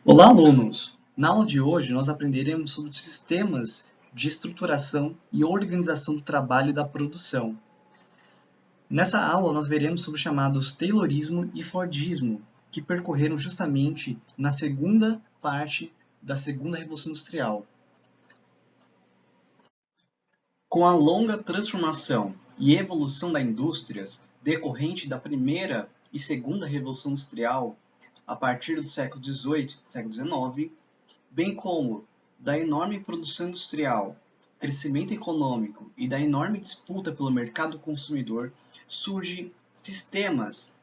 Olá, alunos! Na aula de hoje, nós aprenderemos sobre sistemas de estruturação e organização do trabalho e da produção. Nessa aula, nós veremos sobre os chamados Taylorismo e Fordismo, que percorreram justamente na segunda parte da Segunda Revolução Industrial. Com a longa transformação e evolução das indústrias decorrente da Primeira e Segunda Revolução Industrial, a partir do século XVIII e século XIX, bem como da enorme produção industrial, crescimento econômico e da enorme disputa pelo mercado consumidor, surgem sistemas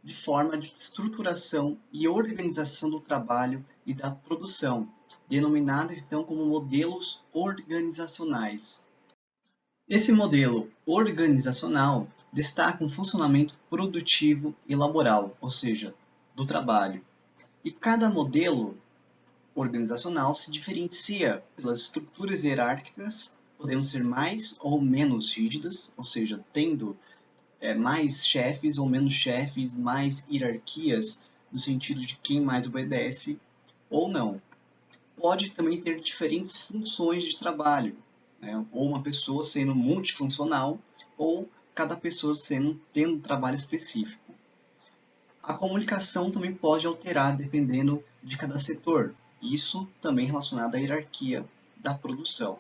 de forma de estruturação e organização do trabalho e da produção, denominados então como modelos organizacionais. Esse modelo organizacional destaca um funcionamento produtivo e laboral, ou seja, do trabalho. E cada modelo organizacional se diferencia pelas estruturas hierárquicas, podendo ser mais ou menos rígidas, ou seja, tendo mais chefes ou menos chefes, mais hierarquias, no sentido de quem mais obedece ou não. Pode também ter diferentes funções de trabalho, né? Ou uma pessoa sendo multifuncional, ou cada pessoa tendo um trabalho específico. A comunicação também pode alterar dependendo de cada setor, isso também relacionado à hierarquia da produção.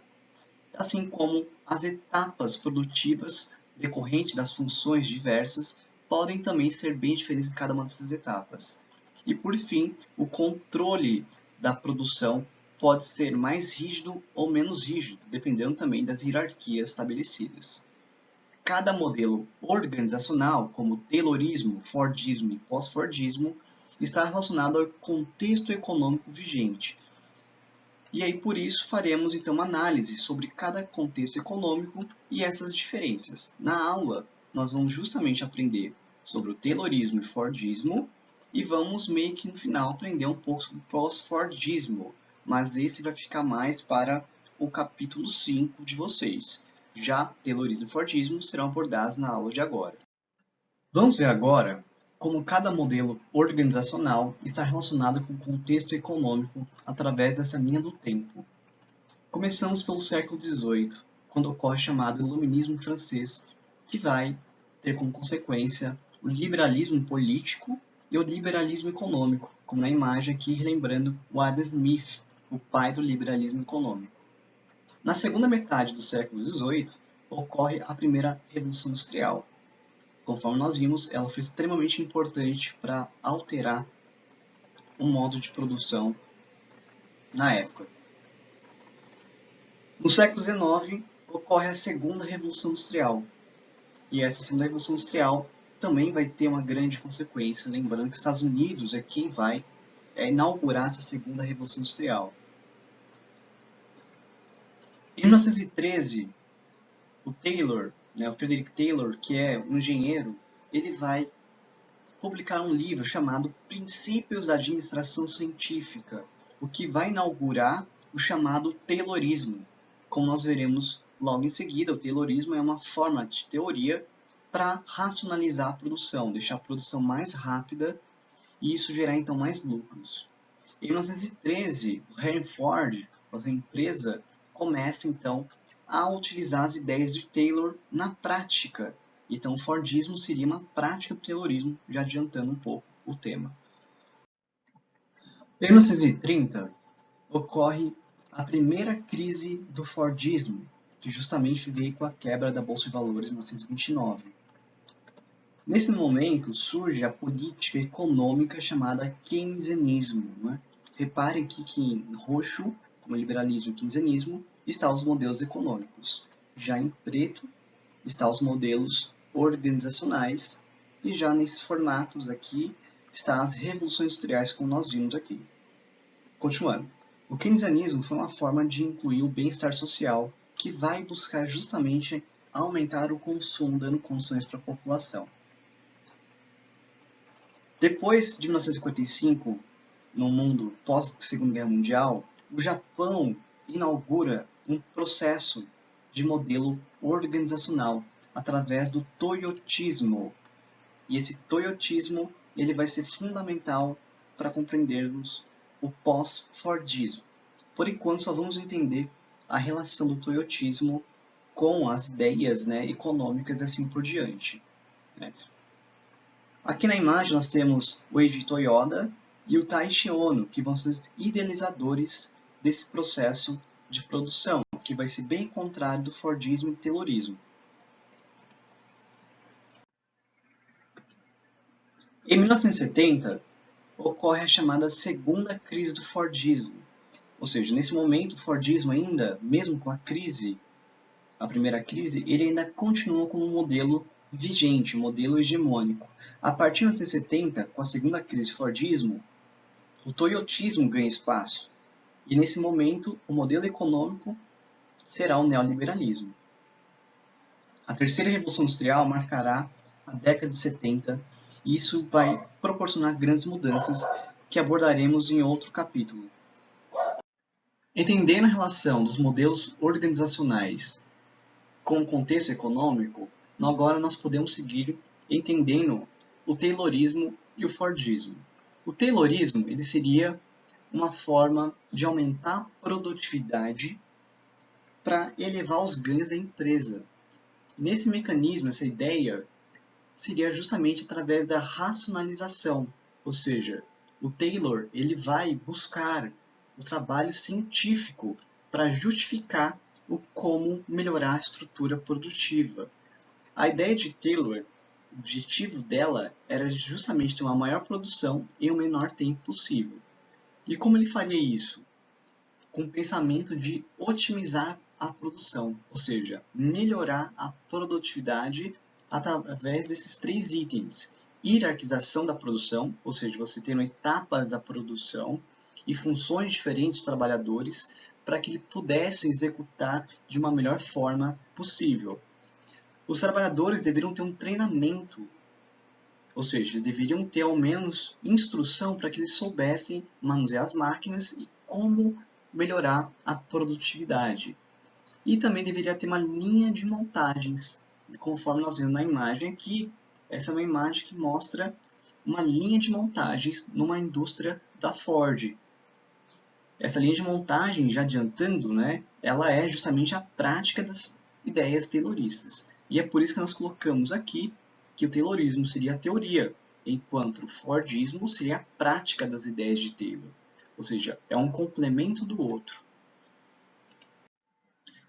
Assim como as etapas produtivas decorrentes das funções diversas podem também ser bem diferentes em cada uma dessas etapas. E por fim, o controle da produção pode ser mais rígido ou menos rígido, dependendo também das hierarquias estabelecidas. Cada modelo organizacional, como Taylorismo, Fordismo e pós-Fordismo, está relacionado ao contexto econômico vigente. E aí, por isso, faremos então uma análise sobre cada contexto econômico e essas diferenças. Na aula, nós vamos justamente aprender sobre o Taylorismo e Fordismo e vamos meio que no final aprender um pouco sobre o pós-Fordismo, mas esse vai ficar mais para o capítulo 5 de vocês. Já Taylorismo e Fordismo serão abordados na aula de agora. Vamos ver agora como cada modelo organizacional está relacionado com o contexto econômico através dessa linha do tempo. Começamos pelo século XVIII, quando ocorre o chamado Iluminismo francês, que vai ter como consequência o liberalismo político e o liberalismo econômico, como na imagem aqui relembrando o Adam Smith, o pai do liberalismo econômico. Na segunda metade do século XVIII, ocorre a primeira Revolução Industrial. Conforme nós vimos, ela foi extremamente importante para alterar o modo de produção na época. No século XIX, ocorre a segunda Revolução Industrial. E essa segunda Revolução Industrial também vai ter uma grande consequência, lembrando que os Estados Unidos é quem vai inaugurar essa segunda Revolução Industrial. Em 1913, o Frederick Taylor, que é um engenheiro, ele vai publicar um livro chamado Princípios da Administração Científica, o que vai inaugurar o chamado Taylorismo. Como nós veremos logo em seguida, o Taylorismo é uma forma de teoria para racionalizar a produção, deixar a produção mais rápida e isso gerar então mais lucros. Em 1913, o Henry Ford, a empresa, começa então a utilizar as ideias de Taylor na prática. Então, o Fordismo seria uma prática do Taylorismo, já adiantando um pouco o tema. Em 1930, ocorre a primeira crise do Fordismo, que justamente veio com a quebra da Bolsa de Valores em 1929. Nesse momento, surge a política econômica chamada keynesianismo. Né? Reparem aqui que em roxo, como liberalismo e keynesianismo, estão os modelos econômicos. Já em preto, estão os modelos organizacionais. E já nesses formatos aqui, estão as revoluções industriais, como nós vimos aqui. Continuando. O keynesianismo foi uma forma de incluir o bem-estar social, que vai buscar justamente aumentar o consumo, dando condições para a população. Depois de 1955, no mundo pós-Segunda Guerra Mundial, o Japão inaugura um processo de modelo organizacional através do Toyotismo, E esse toyotismo ele vai ser fundamental para compreendermos o pós-Fordismo. Por enquanto, só vamos entender a relação do toyotismo com as ideias, né, econômicas e assim por diante. Né? Aqui na imagem nós temos o Eiji Toyoda e o Taishi Ono, que vão ser os idealizadores desse processo de produção, que vai ser bem contrário do Fordismo e Taylorismo. Em 1970, ocorre a chamada segunda crise do Fordismo. Ou seja, nesse momento, o Fordismo ainda, mesmo com a crise, a primeira crise, ele ainda continua como um modelo vigente, um modelo hegemônico. A partir de 1970, com a segunda crise do Fordismo, o toyotismo ganha espaço. E nesse momento, o modelo econômico será o neoliberalismo. A terceira revolução industrial marcará a década de 70 e isso vai proporcionar grandes mudanças que abordaremos em outro capítulo. Entendendo a relação dos modelos organizacionais com o contexto econômico, agora nós podemos seguir entendendo o Taylorismo e o Fordismo. O Taylorismo ele seria uma forma de aumentar a produtividade para elevar os ganhos da empresa. Nesse mecanismo, essa ideia seria justamente através da racionalização, ou seja, o Taylor ele vai buscar o trabalho científico para justificar o como melhorar a estrutura produtiva. A ideia de Taylor, o objetivo dela era justamente ter uma maior produção em um menor tempo possível. E como ele faria isso? Com o pensamento de otimizar a produção, ou seja, melhorar a produtividade através desses três itens. Hierarquização da produção, ou seja, você tendo etapas da produção e funções diferentes dos trabalhadores para que ele pudesse executar de uma melhor forma possível. Os trabalhadores deveriam ter um treinamento, ou seja, eles deveriam ter ao menos instrução para que eles soubessem manusear as máquinas e como melhorar a produtividade. E também deveria ter uma linha de montagens, conforme nós vemos na imagem aqui. Essa é uma imagem que mostra uma linha de montagens numa indústria da Ford. Essa linha de montagem, já adiantando, né, ela é justamente a prática das ideias tayloristas. E é por isso que nós colocamos aqui que o taylorismo seria a teoria, enquanto o Fordismo seria a prática das ideias de Taylor. Ou seja, é um complemento do outro.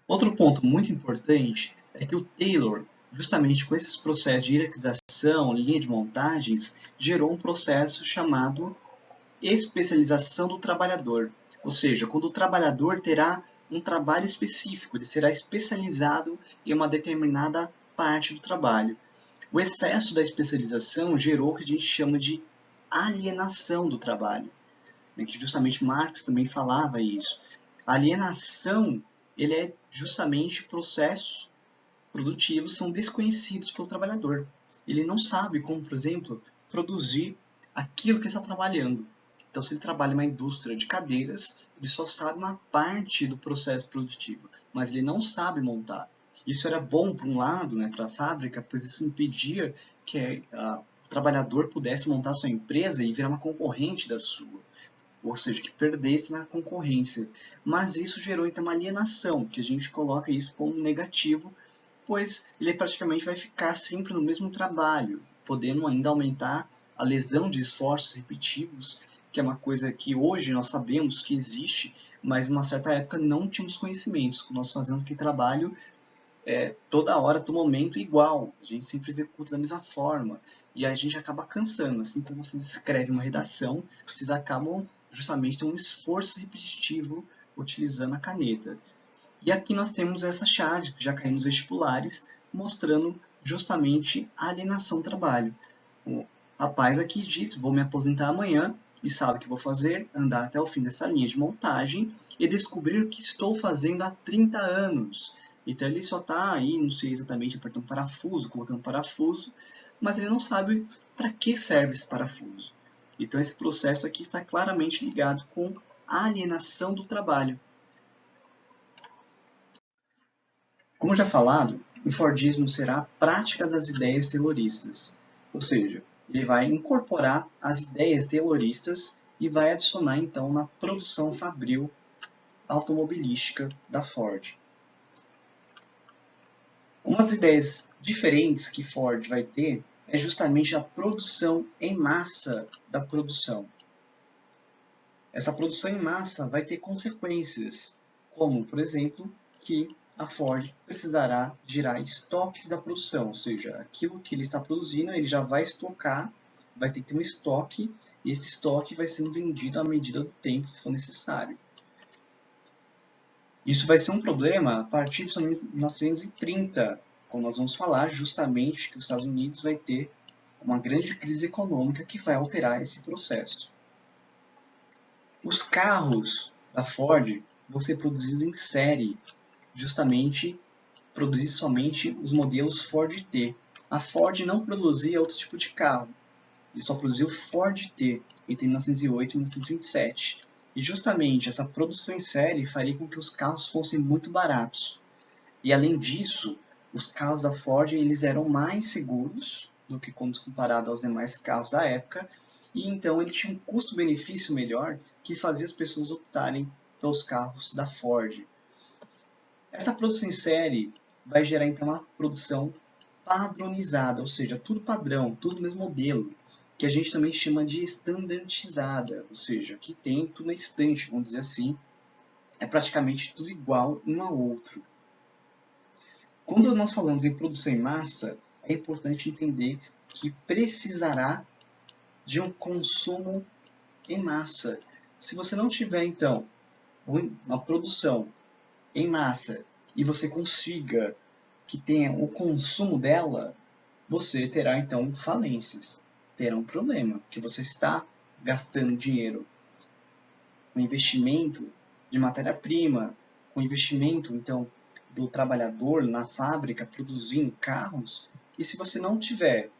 Outro ponto muito importante é que o Taylor, justamente com esses processos de hierarquização, linha de montagens, gerou um processo chamado especialização do trabalhador. Ou seja, quando o trabalhador terá um trabalho específico, ele será especializado em uma determinada parte do trabalho. O excesso da especialização gerou o que a gente chama de alienação do trabalho, né, que justamente Marx também falava isso. A alienação ele é justamente processos produtivos são desconhecidos pelo trabalhador. Ele não sabe como, por exemplo, produzir aquilo que está trabalhando. Então, se ele trabalha em uma indústria de cadeiras, ele só sabe uma parte do processo produtivo, mas ele não sabe montar. Isso era bom, por um lado, né, para a fábrica, pois isso impedia que o trabalhador pudesse montar sua empresa e virar uma concorrente da sua. Ou seja, que perdesse na concorrência. Mas isso gerou então uma alienação, que a gente coloca isso como negativo, pois ele praticamente vai ficar sempre no mesmo trabalho, podendo ainda aumentar a lesão de esforços repetitivos, que é uma coisa que hoje nós sabemos que existe, mas numa certa época não tínhamos conhecimentos. Nós fazemos aquele trabalho toda hora, todo momento igual, a gente sempre executa da mesma forma, e a gente acaba cansando. Assim como vocês escrevem uma redação, vocês acabam justamente tendo um esforço repetitivo utilizando a caneta. E aqui nós temos essa charge, que já caiu nos vestibulares, mostrando justamente a alienação do trabalho. O rapaz aqui diz, vou me aposentar amanhã, e sabe o que vou fazer? Andar até o fim dessa linha de montagem e descobrir o que estou fazendo há 30 anos. Então ele só está aí, não sei exatamente, apertando parafuso, colocando parafuso, mas ele não sabe para que serve esse parafuso. Então esse processo aqui está claramente ligado com a alienação do trabalho. Como já falado, o Fordismo será a prática das ideias tayloristas. Ou seja, ele vai incorporar as ideias tayloristas e vai adicionar então na produção fabril automobilística da Ford. Umas ideias diferentes que Ford vai ter é justamente a produção em massa da produção. Essa produção em massa vai ter consequências, como, por exemplo, que a Ford precisará gerar estoques da produção, ou seja, aquilo que ele está produzindo, ele já vai estocar, vai ter que ter um estoque, e esse estoque vai sendo vendido à medida do tempo que for necessário. Isso vai ser um problema a partir de 1930, quando nós vamos falar justamente que os Estados Unidos vai ter uma grande crise econômica que vai alterar esse processo. Os carros da Ford vão ser produzidos em série, justamente produzir somente os modelos Ford T. A Ford não produzia outro tipo de carro, ele só produziu Ford T entre 1908 e 1927. E justamente essa produção em série faria com que os carros fossem muito baratos. E além disso, os carros da Ford eles eram mais seguros do que quando comparado aos demais carros da época, e então ele tinha um custo-benefício melhor que fazia as pessoas optarem pelos carros da Ford. Essa produção em série vai gerar então uma produção padronizada, ou seja, tudo padrão, tudo do mesmo modelo, que a gente também chama de standardizada, ou seja, que tem tudo na estante, vamos dizer assim, é praticamente tudo igual um ao outro. Quando nós falamos em produção em massa, é importante entender que precisará de um consumo em massa. Se você não tiver, então, uma produção em massa e você consiga que tenha o consumo dela, você terá, então, falências. Terá um problema, porque você está gastando dinheiro com investimento de matéria-prima, com investimento, então, do trabalhador na fábrica produzindo carros, e se você não tiver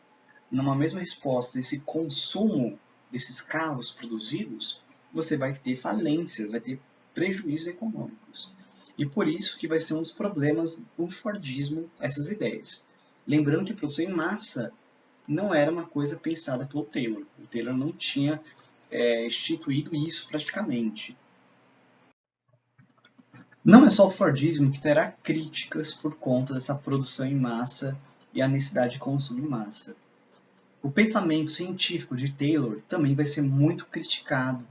numa mesma resposta esse consumo desses carros produzidos, você vai ter falências, vai ter prejuízos econômicos. E por isso que vai ser um dos problemas do Fordismo essas ideias. Lembrando que produção em massa não era uma coisa pensada pelo Taylor. O Taylor não tinha instituído isso praticamente. Não é só o Fordismo que terá críticas por conta dessa produção em massa e a necessidade de consumo em massa. O pensamento científico de Taylor também vai ser muito criticado.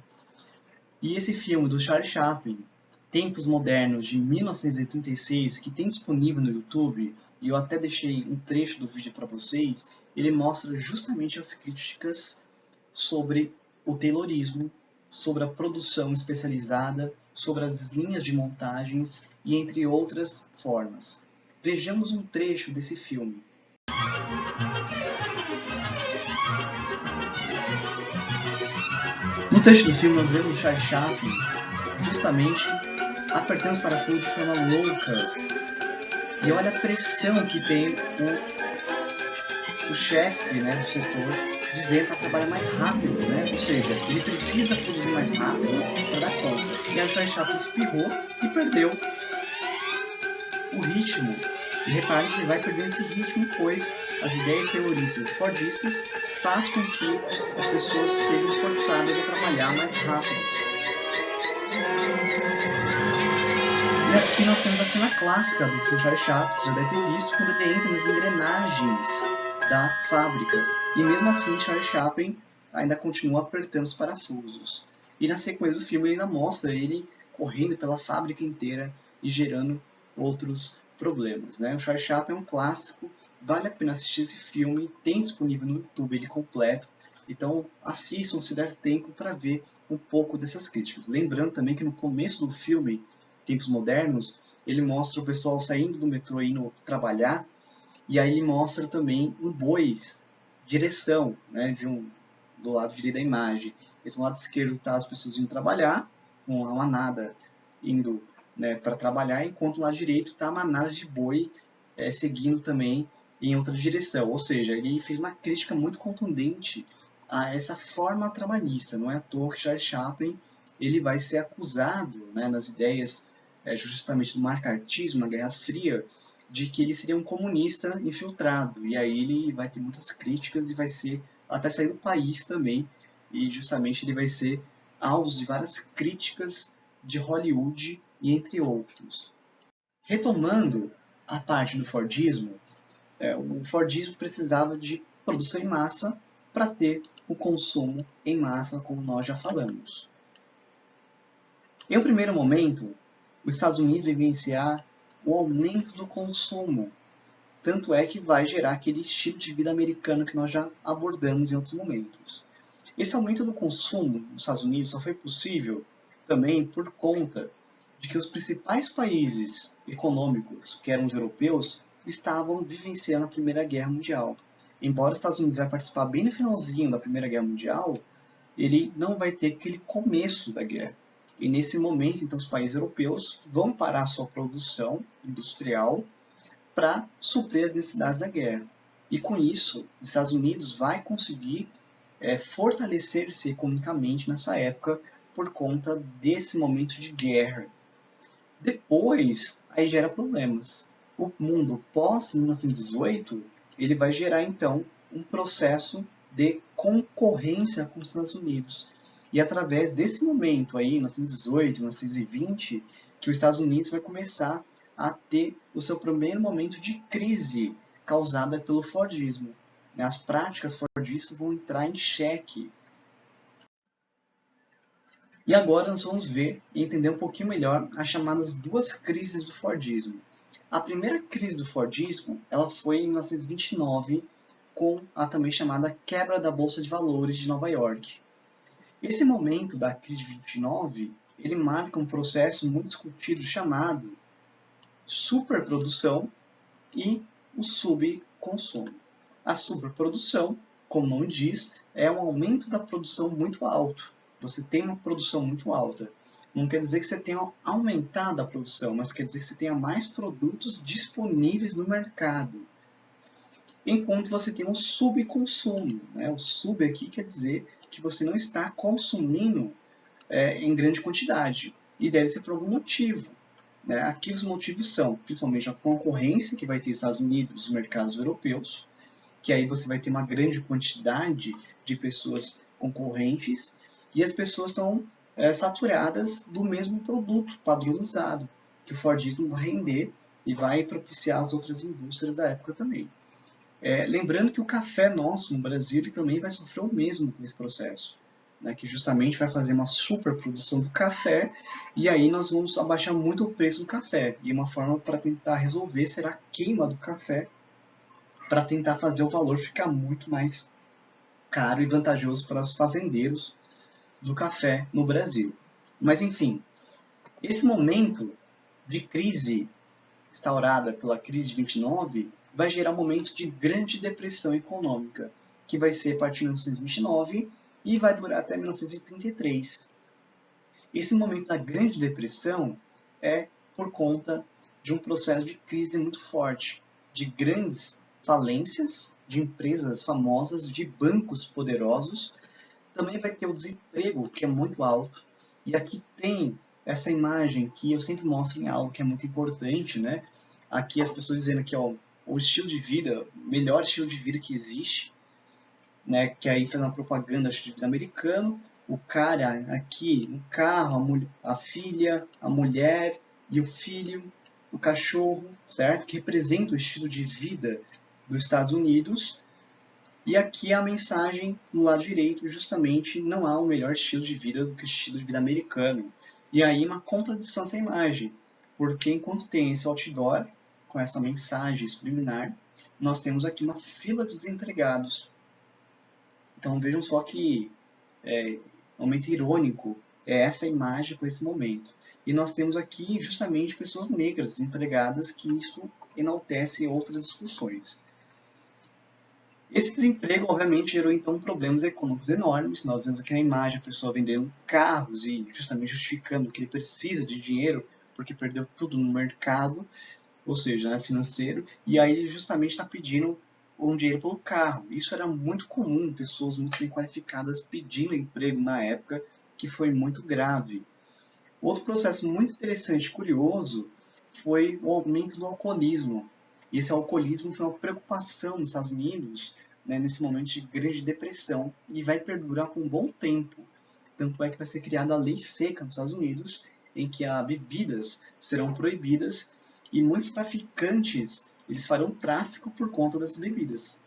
E esse filme do Charlie Chaplin, Tempos Modernos, de 1936, que tem disponível no YouTube, e eu até deixei um trecho do vídeo para vocês, ele mostra justamente as críticas sobre o Taylorismo, sobre a produção especializada, sobre as linhas de montagens e entre outras formas. Vejamos um trecho desse filme. No trecho do filme nós vemos o Charlie Chaplin justamente apertando os parafusos de forma louca. E olha a pressão que tem o chefe, né, do setor dizendo para trabalhar mais rápido, né? Ou seja, ele precisa produzir mais rápido para dar conta. E aí o Charlie Chaplin espirrou e perdeu o ritmo. E repare que ele vai perdendo esse ritmo, pois as ideias terroristas e fordistas fazem com que as pessoas sejam forçadas a trabalhar mais rápido. E aqui nós temos a cena clássica do filme Charlie Chaplin, você já deve ter visto, quando ele entra nas engrenagens da fábrica. E mesmo assim, Charlie Chaplin ainda continua apertando os parafusos. E na sequência do filme, ele ainda mostra ele correndo pela fábrica inteira e gerando outros problemas, né? O Charlie Chaplin é um clássico, vale a pena assistir esse filme, tem disponível no YouTube ele completo. Então assistam se der tempo para ver um pouco dessas críticas. Lembrando também que no começo do filme, Tempos Modernos, ele mostra o pessoal saindo do metrô indo trabalhar, e aí ele mostra também um boi direção, né, do lado direito da imagem. E do lado esquerdo está as pessoas indo trabalhar, com a manada indo, né, para trabalhar, enquanto do lado direito está a manada de boi seguindo também em outra direção. Ou seja, ele fez uma crítica muito contundente a essa forma trabalhista. Não é à toa que Charles Chaplin ele vai ser acusado, né, nas ideias justamente do macartismo, na Guerra Fria, de que ele seria um comunista infiltrado, e aí ele vai ter muitas críticas e vai ser até sair do país também, e justamente ele vai ser alvo de várias críticas de Hollywood e entre outros. Retomando a parte do Fordismo, o Fordismo precisava de produção em massa para ter o consumo em massa, como nós já falamos. Em um primeiro momento, os Estados Unidos vai vivenciar o aumento do consumo, tanto é que vai gerar aquele estilo de vida americano que nós já abordamos em outros momentos. Esse aumento do consumo nos Estados Unidos só foi possível também por conta de que os principais países econômicos, que eram os europeus, estavam vivenciando a Primeira Guerra Mundial. Embora os Estados Unidos vai participar bem no finalzinho da Primeira Guerra Mundial, ele não vai ter aquele começo da guerra. E nesse momento, então, os países europeus vão parar sua produção industrial para suprir as necessidades da guerra. E com isso, os Estados Unidos vai conseguir fortalecer-se economicamente nessa época por conta desse momento de guerra. Depois, aí gera problemas. O mundo pós-1918, ele vai gerar então um processo de concorrência com os Estados Unidos. E através desse momento aí, 1918, 1920, que os Estados Unidos vai começar a ter o seu primeiro momento de crise causada pelo Fordismo. As práticas fordistas vão entrar em xeque. E agora nós vamos ver e entender um pouquinho melhor as chamadas duas crises do Fordismo. A primeira crise do Fordismo ela foi em 1929, com a também chamada quebra da Bolsa de Valores de Nova York. Esse momento da crise de 29, ele marca um processo muito discutido chamado superprodução e o subconsumo. A superprodução, como o nome diz, é um aumento da produção muito alto. Você tem uma produção muito alta. Não quer dizer que você tenha aumentado a produção, mas quer dizer que você tenha mais produtos disponíveis no mercado. Enquanto você tem um subconsumo. O sub aqui quer dizer que você não está consumindo em grande quantidade. E deve ser por algum motivo. Aqui os motivos são, principalmente, a concorrência que vai ter Estados Unidos e os mercados europeus, que aí você vai ter uma grande quantidade de pessoas concorrentes, e as pessoas estão saturadas do mesmo produto padronizado, que o Fordismo vai render e vai propiciar as outras indústrias da época também. Lembrando que o café nosso no Brasil também vai sofrer o mesmo com esse processo, que justamente vai fazer uma superprodução do café, e aí nós vamos abaixar muito o preço do café. E uma forma para tentar resolver será a queima do café, para tentar fazer o valor ficar muito mais caro e vantajoso para os fazendeiros do café no Brasil. Mas enfim, esse momento de crise instaurada pela crise de 29 vai gerar um momento de grande depressão econômica, que vai ser a partir de 1929 e vai durar até 1933. Esse momento da grande depressão é por conta de um processo de crise muito forte, de grandes falências de empresas famosas, de bancos poderosos. Também vai ter o desemprego, que é muito alto. E aqui tem essa imagem que eu sempre mostro em aula, que é muito importante, Aqui as pessoas dizendo que o estilo de vida, o melhor estilo de vida que existe, que aí faz uma propaganda do estilo de vida americano. O cara aqui, o carro, a filha, a mulher e o filho, o cachorro, certo? Que representa o estilo de vida dos Estados Unidos. E aqui a mensagem no lado direito, justamente, não há o melhor estilo de vida do que o estilo de vida americano. E aí uma contradição essa imagem, porque enquanto tem esse outdoor, com essa mensagem subliminar, nós temos aqui uma fila de desempregados. Então vejam só que momento irônico é essa imagem com esse momento. E nós temos aqui justamente pessoas negras desempregadas, que isso enaltece outras discussões. Esse desemprego, obviamente, gerou então problemas econômicos enormes. Nós vemos aqui na imagem a pessoa vendendo carros e justamente justificando que ele precisa de dinheiro porque perdeu tudo no mercado, ou seja, financeiro, e aí ele justamente está pedindo um dinheiro pelo carro. Isso era muito comum, pessoas muito bem qualificadas pedindo emprego na época, que foi muito grave. Outro processo muito interessante e curioso foi o aumento do alcoolismo. E esse alcoolismo foi uma preocupação nos Estados Unidos, né, nesse momento de grande depressão, e vai perdurar por um bom tempo. Tanto é que vai ser criada a lei seca nos Estados Unidos, em que as bebidas serão proibidas e muitos traficantes eles farão tráfico por conta dessas bebidas.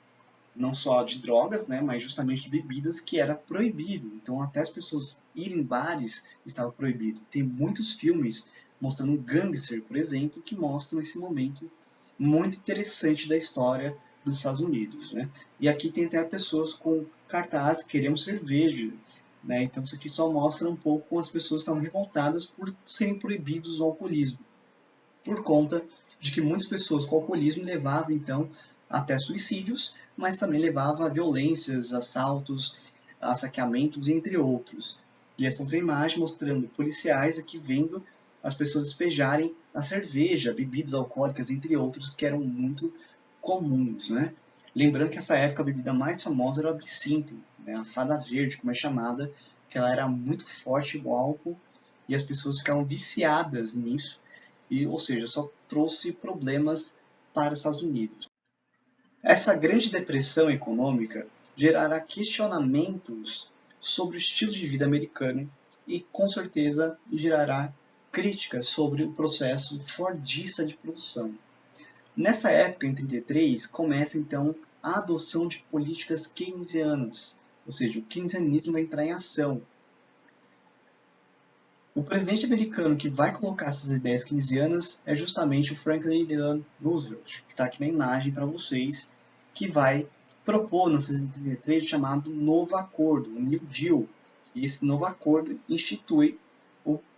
Não só de drogas, né, mas justamente de bebidas que era proibido. Então até as pessoas irem em bares estava proibido. Tem muitos filmes mostrando Gangster, por exemplo, que mostram esse momento muito interessante da história dos Estados Unidos, né? E aqui tem até pessoas com cartazes que queriam cerveja, né? Então isso aqui só mostra um pouco como as pessoas estavam revoltadas por serem proibidos o alcoolismo, por conta de que muitas pessoas com alcoolismo levavam então até suicídios, mas também levava a violências, assaltos, a saqueamentos, entre outros. E essa outra imagem mostrando policiais aqui vendo as pessoas despejarem a cerveja, bebidas alcoólicas, entre outros, que eram muito comuns, né? Lembrando que nessa época a bebida mais famosa era o absinto, né? A fada verde, como é chamada, que ela era muito forte o álcool e as pessoas ficavam viciadas nisso, e, ou seja, só trouxe problemas para os Estados Unidos. Essa grande depressão econômica gerará questionamentos sobre o estilo de vida americano e, com certeza, gerará críticas sobre o processo fordista de produção. Nessa época, em 33, começa então a adoção de políticas keynesianas, ou seja, o keynesianismo vai entrar em ação. O presidente americano que vai colocar essas ideias keynesianas é justamente o Franklin Delano Roosevelt, que está aqui na imagem para vocês, que vai propor no 1963 o chamado Novo Acordo, o New Deal. E esse novo acordo institui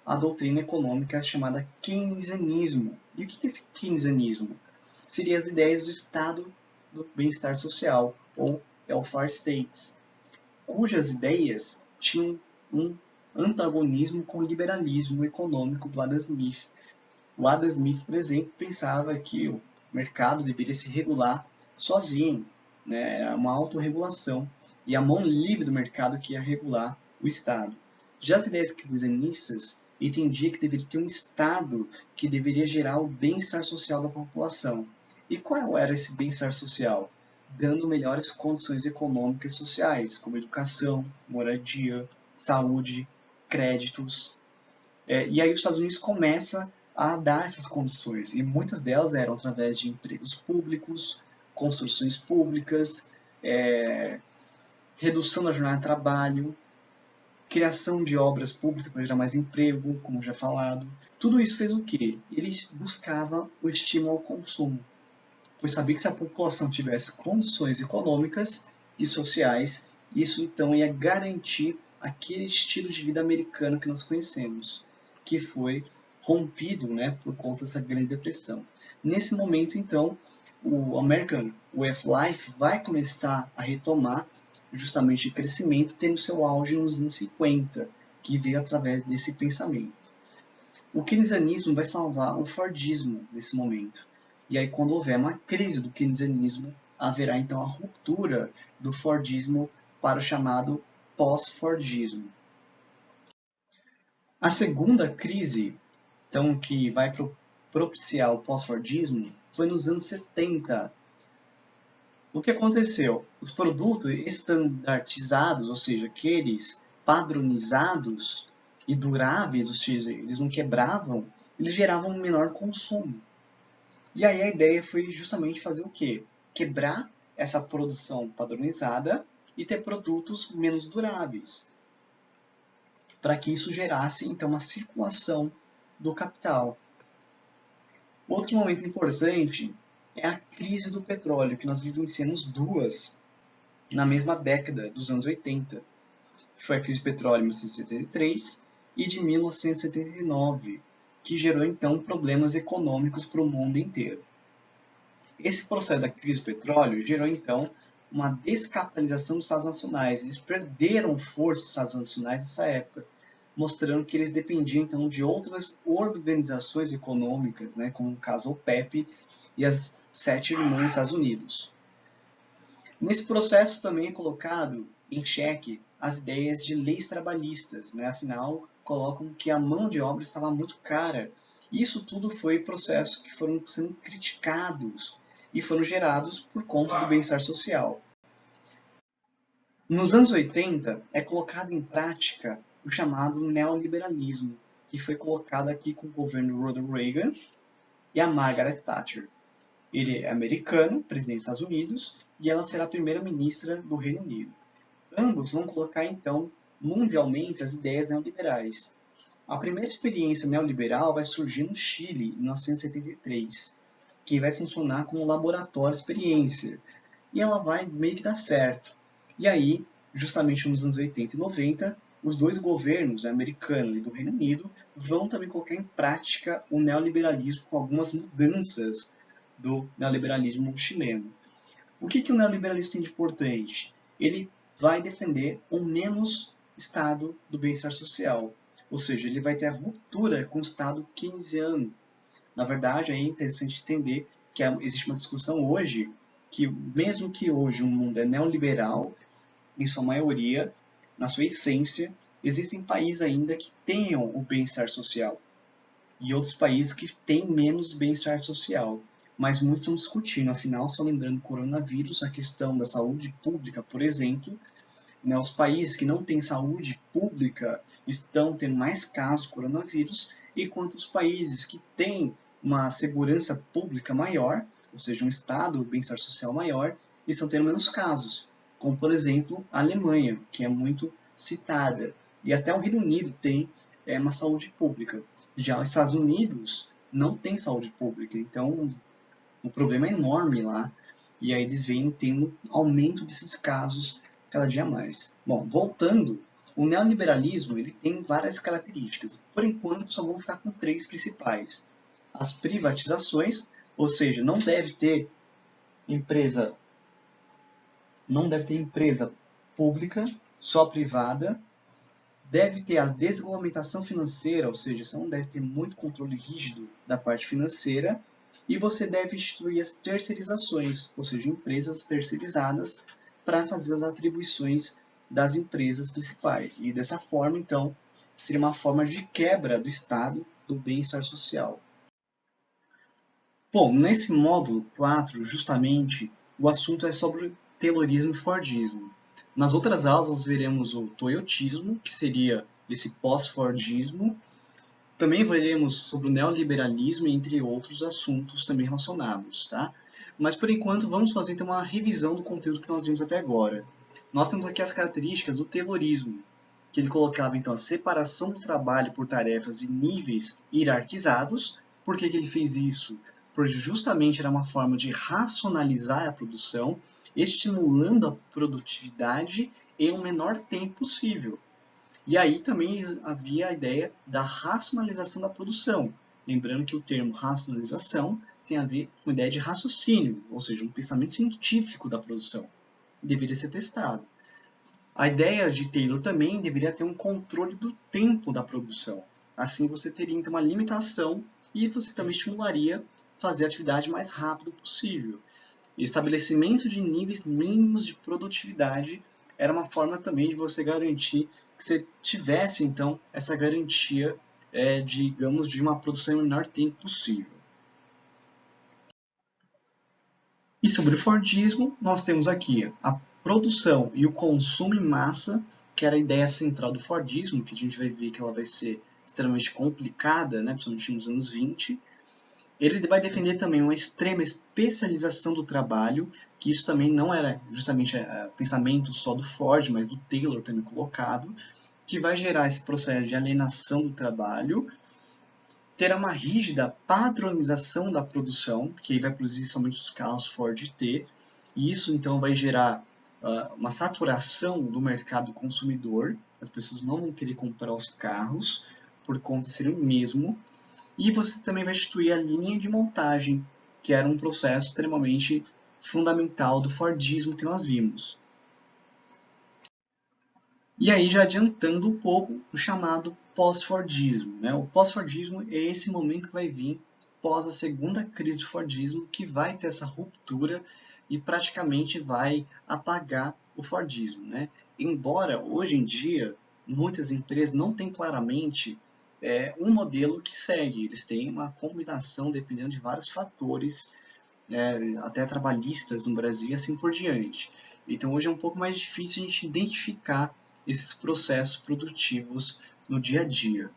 a doutrina econômica chamada keynesianismo. E o que é esse keynesianismo? Seriam as ideias do Estado do bem-estar social, ou welfare states, cujas ideias tinham um antagonismo com o liberalismo econômico do Adam Smith. O Adam Smith, por exemplo, pensava que o mercado deveria se regular sozinho, né? Era uma autorregulação, e a mão livre do mercado que ia regular o Estado. Já as ideias keynesianistas entendiam que deveria ter um Estado que deveria gerar o bem-estar social da população. E qual era esse bem-estar social? Dando melhores condições econômicas e sociais, como educação, moradia, saúde, créditos. E aí os Estados Unidos começa a dar essas condições, e muitas delas eram através de empregos públicos, construções públicas, redução da jornada de trabalho, criação de obras públicas para gerar mais emprego, como já falado. Tudo isso fez o quê? Eles buscavam o estímulo ao consumo, pois sabia que se a população tivesse condições econômicas e sociais, isso então ia garantir aquele estilo de vida americano que nós conhecemos, que foi rompido, né, por conta dessa grande depressão. Nesse momento, então, o American Way of Life vai começar a retomar justamente o crescimento, tendo seu auge nos anos 50, que veio através desse pensamento. O keynesianismo vai salvar o fordismo nesse momento. E aí, quando houver uma crise do keynesianismo, haverá então a ruptura do fordismo para o chamado pós-fordismo. A segunda crise, então, que vai propiciar o pós-fordismo foi nos anos 70. O que aconteceu? Os produtos estandartizados, ou seja, aqueles padronizados e duráveis, ou seja, eles não quebravam, eles geravam um menor consumo. E aí a ideia foi justamente fazer o quê? Quebrar essa produção padronizada e ter produtos menos duráveis, para que isso gerasse então uma circulação do capital. Outro momento importante é a crise do petróleo, que nós vivenciamos duas na mesma década dos anos 80. Foi a crise do petróleo de 1973 e de 1979, que gerou então problemas econômicos para o mundo inteiro. Esse processo da crise do petróleo gerou então uma descapitalização dos Estados nacionais. Eles perderam força dos Estados nacionais nessa época, mostrando que eles dependiam então de outras organizações econômicas, né, como no caso o OPEP e as 7 irmãs dos Estados Unidos. Nesse processo também é colocado em xeque as ideias de leis trabalhistas, né? Afinal, colocam que a mão de obra estava muito cara. Isso tudo foi processo que foram sendo criticados e foram gerados por conta do bem-estar social. Nos anos 80, é colocado em prática o chamado neoliberalismo, que foi colocado aqui com o governo Ronald Reagan e a Margaret Thatcher. Ele é americano, presidente dos Estados Unidos, e ela será a primeira-ministra do Reino Unido. Ambos vão colocar, então, mundialmente as ideias neoliberais. A primeira experiência neoliberal vai surgir no Chile, em 1973, que vai funcionar como um laboratório experiência. E ela vai meio que dar certo. E aí, justamente nos anos 80 e 90, os dois governos, americano e do Reino Unido, vão também colocar em prática o neoliberalismo com algumas mudanças do neoliberalismo chileno. O que o neoliberalismo tem de importante? Ele vai defender um menos estado do bem-estar social, ou seja, ele vai ter a ruptura com o estado keynesiano. Na verdade, é interessante entender que existe uma discussão hoje que, mesmo que hoje o mundo é neoliberal, em sua maioria, na sua essência, existem países ainda que tenham o bem-estar social e outros países que têm menos bem-estar social. Mas muitos estão discutindo, afinal, só lembrando o coronavírus, a questão da saúde pública, por exemplo, né, os países que não têm saúde pública estão tendo mais casos de coronavírus, enquanto os países que têm uma segurança pública maior, ou seja, um estado de bem-estar social maior, estão tendo menos casos, como, por exemplo, a Alemanha, que é muito citada, e até o Reino Unido tem uma saúde pública. Já os Estados Unidos não tem saúde pública, então o problema é enorme lá, e aí eles vêm tendo aumento desses casos cada dia mais. Bom, voltando, o neoliberalismo ele tem várias características. Por enquanto, só vamos ficar com 3 principais. As privatizações, ou seja, não deve ter empresa pública, só privada. Deve ter a desregulamentação financeira, ou seja, você não deve ter muito controle rígido da parte financeira. E você deve instituir as terceirizações, ou seja, empresas terceirizadas para fazer as atribuições das empresas principais. E dessa forma, então, seria uma forma de quebra do estado do bem-estar social. Bom, nesse módulo 4, justamente, o assunto é sobre o Taylorismo e Fordismo. Nas outras aulas, nós veremos o Toyotismo, que seria esse pós-Fordismo. Também veremos sobre o neoliberalismo, entre outros assuntos também relacionados, tá? Mas, por enquanto, vamos fazer então uma revisão do conteúdo que nós vimos até agora. Nós temos aqui as características do Taylorismo, que ele colocava então a separação do trabalho por tarefas e níveis hierarquizados. Por que ele fez isso? Porque justamente era uma forma de racionalizar a produção, estimulando a produtividade em um menor tempo possível. E aí também havia a ideia da racionalização da produção. Lembrando que o termo racionalização tem a ver com a ideia de raciocínio, ou seja, um pensamento científico da produção. Deveria ser testado. A ideia de Taylor também deveria ter um controle do tempo da produção. Assim você teria então uma limitação e você também estimularia fazer a atividade mais rápido possível. Estabelecimento de níveis mínimos de produtividade era uma forma também de você garantir que você tivesse, então, essa garantia, digamos, de uma produção em menor tempo possível. E sobre o Fordismo, nós temos aqui a produção e o consumo em massa, que era a ideia central do Fordismo, que a gente vai ver que ela vai ser extremamente complicada, né, principalmente nos anos 20. Ele vai defender também uma extrema especialização do trabalho, que isso também não era justamente pensamento só do Ford, mas do Taylor também colocado, que vai gerar esse processo de alienação do trabalho, ter uma rígida padronização da produção, que vai produzir somente os carros Ford T, e isso então vai gerar uma saturação do mercado consumidor, as pessoas não vão querer comprar os carros por conta de serem o mesmo, e você também vai instituir a linha de montagem, que era um processo extremamente fundamental do Fordismo que nós vimos. E aí, já adiantando um pouco, o chamado pós-Fordismo. Né? O pós-Fordismo é esse momento que vai vir pós a segunda crise do Fordismo, que vai ter essa ruptura e praticamente vai apagar o Fordismo. Né? Embora, hoje em dia, muitas empresas não têm claramente um modelo que segue. Eles têm uma combinação dependendo de vários fatores até trabalhistas no Brasil e assim por diante. Então hoje é um pouco mais difícil a gente identificar esses processos produtivos no dia a dia.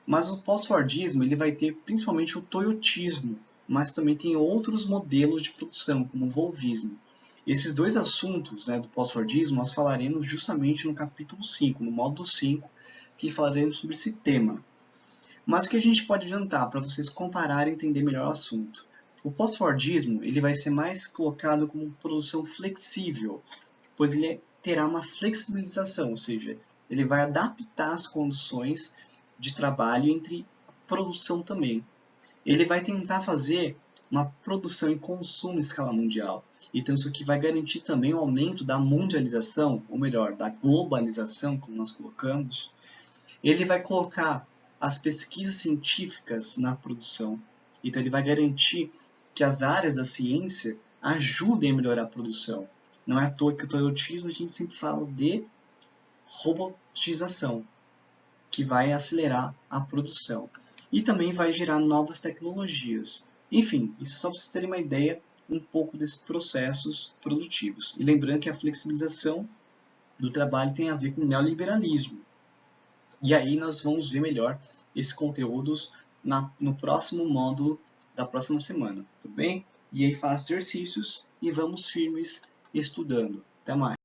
Mas o pós-fordismo ele vai ter principalmente o toyotismo, mas também tem outros modelos de produção, como o volvismo. Esses dois assuntos, né, do pós-fordismo nós falaremos justamente no capítulo 5, no módulo 5, que falaremos sobre esse tema. Mas o que a gente pode adiantar para vocês compararem e entender melhor o assunto? O pós-fordismo ele vai ser mais colocado como produção flexível, pois ele terá uma flexibilização, ou seja, ele vai adaptar as condições de trabalho entre produção também. Ele vai tentar fazer uma produção e consumo em escala mundial. Então isso aqui vai garantir também o aumento da mundialização, ou melhor, da globalização, como nós colocamos. Ele vai colocar as pesquisas científicas na produção. Então ele vai garantir que as áreas da ciência ajudem a melhorar a produção. Não é à toa que o toyotismo a gente sempre fala de robotização, que vai acelerar a produção. E também vai gerar novas tecnologias. Enfim, isso só para vocês terem uma ideia um pouco desses processos produtivos. E lembrando que a flexibilização do trabalho tem a ver com o neoliberalismo. E aí nós vamos ver melhor esses conteúdos no próximo módulo da próxima semana, tudo bem? E aí faça exercícios e vamos firmes estudando. Até mais!